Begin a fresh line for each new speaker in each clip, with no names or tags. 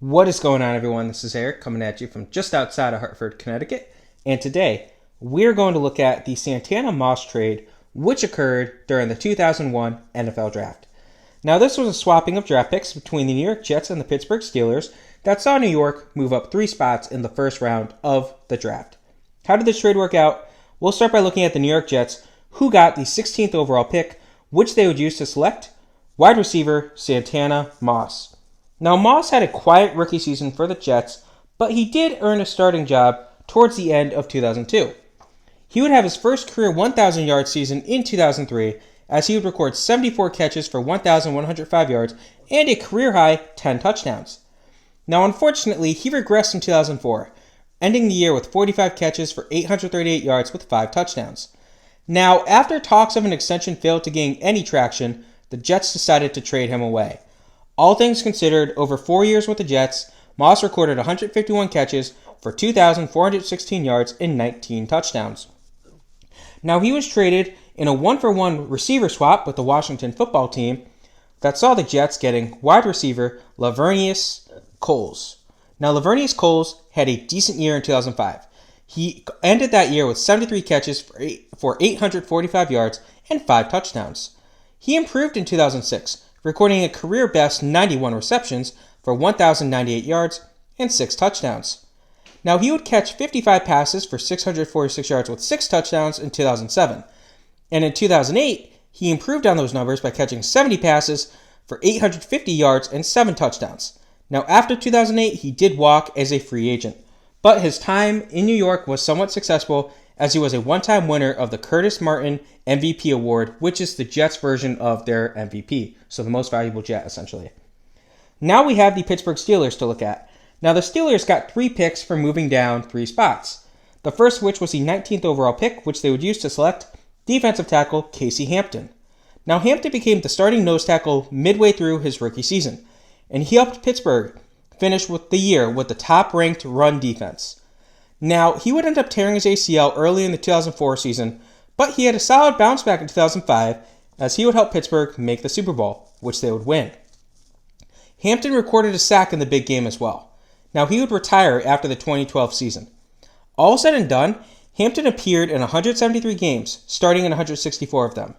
What is going on, everyone? This is Eric coming at you from just outside of Hartford, Connecticut. And today, we're going to look at the Santana Moss trade, which occurred during the 2001 NFL Draft. Now, this was a swapping of draft picks between the New York Jets and the Pittsburgh Steelers that saw New York move up 3 spots in the first round of the draft. How did this trade work out? We'll start by looking at the New York Jets, who got the 16th overall pick, which they would use to select wide receiver Santana Moss. Now, Moss had a quiet rookie season for the Jets, but he did earn a starting job towards the end of 2002. He would have his first career 1,000-yard season in 2003, as he would record 74 catches for 1,105 yards and a career-high 10 touchdowns. Now, unfortunately, he regressed in 2004, ending the year with 45 catches for 838 yards with 5 touchdowns. Now, after talks of an extension failed to gain any traction, the Jets decided to trade him away. All things considered, over 4 years with the Jets, Moss recorded 151 catches for 2,416 yards and 19 touchdowns. Now, he was traded in a 1-for-1 receiver swap with the Washington football team that saw the Jets getting wide receiver Laveranues Coles. Now, Laveranues Coles had a decent year in 2005. He ended that year with 73 catches for 845 yards and 5 touchdowns. He improved in 2006, recording a career-best 91 receptions for 1,098 yards and 6 touchdowns. Now, he would catch 55 passes for 646 yards with 6 touchdowns in 2007. And in 2008, he improved on those numbers by catching 70 passes for 850 yards and 7 touchdowns. Now, after 2008, he did walk as a free agent, but his time in New York was somewhat successful as he was a one-time winner of the Curtis Martin MVP Award, which is the Jets' version of their MVP, so the most valuable Jet, essentially. Now we have the Pittsburgh Steelers to look at. Now, the Steelers got 3 picks for moving down 3 spots. The first of which was the 19th overall pick, which they would use to select defensive tackle Casey Hampton. Now, Hampton became the starting nose tackle midway through his rookie season, and he helped Pittsburgh finish with the year with the top-ranked run defense. Now, he would end up tearing his ACL early in the 2004 season, but he had a solid bounce back in 2005 as he would help Pittsburgh make the Super Bowl, which they would win. Hampton recorded a sack in the big game as well. Now, he would retire after the 2012 season. All said and done, Hampton appeared in 173 games, starting in 164 of them.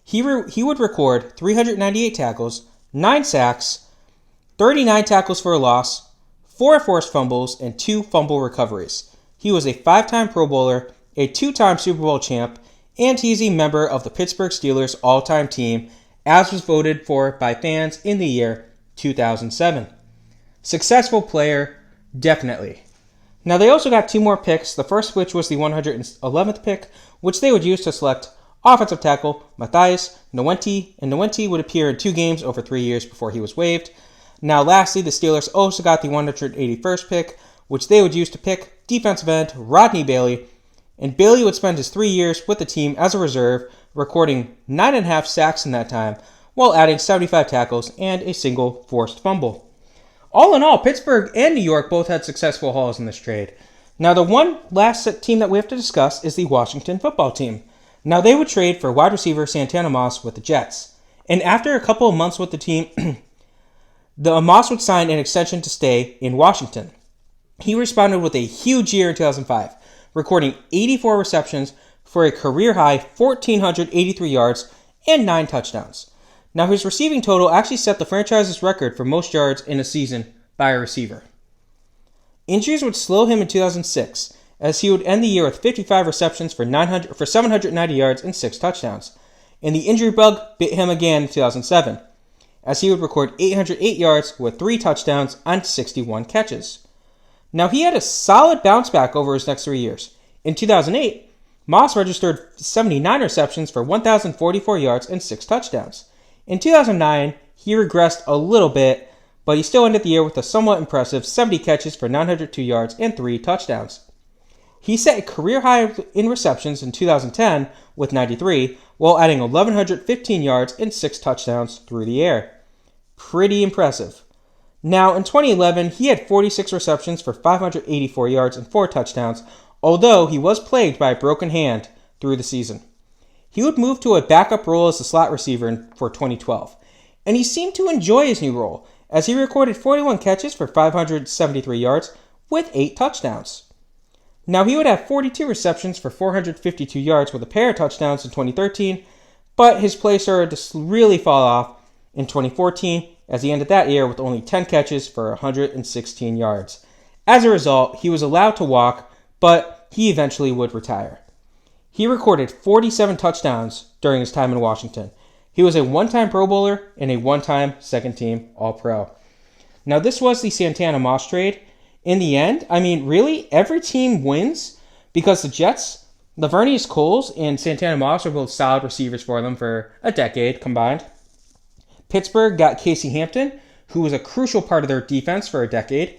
He would record 398 tackles, 9 sacks, 39 tackles for a loss, 4 forced fumbles, and 2 fumble recoveries. He was a 5-time Pro Bowler, a 2-time Super Bowl champ, and he's a member of the Pittsburgh Steelers all-time team, as was voted for by fans in the year 2007. Successful player, definitely. Now, they also got 2 more picks, the first of which was the 111th pick, which they would use to select offensive tackle Matthias Nowenti, and Nowenti would appear in 2 games over 3 years before he was waived. Now, lastly, the Steelers also got the 181st pick, which they would use to pick defensive end Rodney Bailey, and Bailey would spend his 3 years with the team as a reserve, recording 9.5 sacks in that time, while adding 75 tackles and a single forced fumble. All in all, Pittsburgh and New York both had successful hauls in this trade. Now, the one last team that we have to discuss is the Washington football team. Now, they would trade for wide receiver Santana Moss with the Jets, and after a couple of months with the team, the Moss would sign an extension to stay in Washington. He responded with a huge year in 2005, recording 84 receptions for a career-high 1,483 yards and 9 touchdowns. Now, his receiving total actually set the franchise's record for most yards in a season by a receiver. Injuries would slow him in 2006, as he would end the year with 55 receptions for 790 yards and 6 touchdowns. And the injury bug bit him again in 2007, as he would record 808 yards with 3 touchdowns on 61 catches. Now, he had a solid bounce back over his next 3 years. In 2008, Moss registered 79 receptions for 1,044 yards and 6 touchdowns. In 2009, he regressed a little bit, but he still ended the year with a somewhat impressive 70 catches for 902 yards and 3 touchdowns. He set a career high in receptions in 2010 with 93, while adding 1,115 yards and 6 touchdowns through the air. Pretty impressive. Now, in 2011, he had 46 receptions for 584 yards and 4 touchdowns, although he was plagued by a broken hand through the season. He would move to a backup role as a slot receiver for 2012, and he seemed to enjoy his new role, as he recorded 41 catches for 573 yards with 8 touchdowns. Now, he would have 42 receptions for 452 yards with a pair of touchdowns in 2013, but his play started to really fall off in 2014 as he ended that year with only 10 catches for 116 yards. As a result, he was allowed to walk, but he eventually would retire. He recorded 47 touchdowns during his time in Washington. He was a one-time Pro Bowler and a one-time second-team All-Pro. Now, this was the Santana Moss trade. In the end, really, every team wins because the Jets, Lavernius Coles and Santana Moss are both solid receivers for them for a decade combined. Pittsburgh got Casey Hampton, who was a crucial part of their defense for a decade.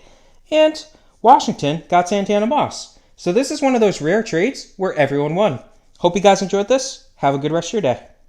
And Washington got Santana Moss. So this is one of those rare trades where everyone won. Hope you guys enjoyed this. Have a good rest of your day.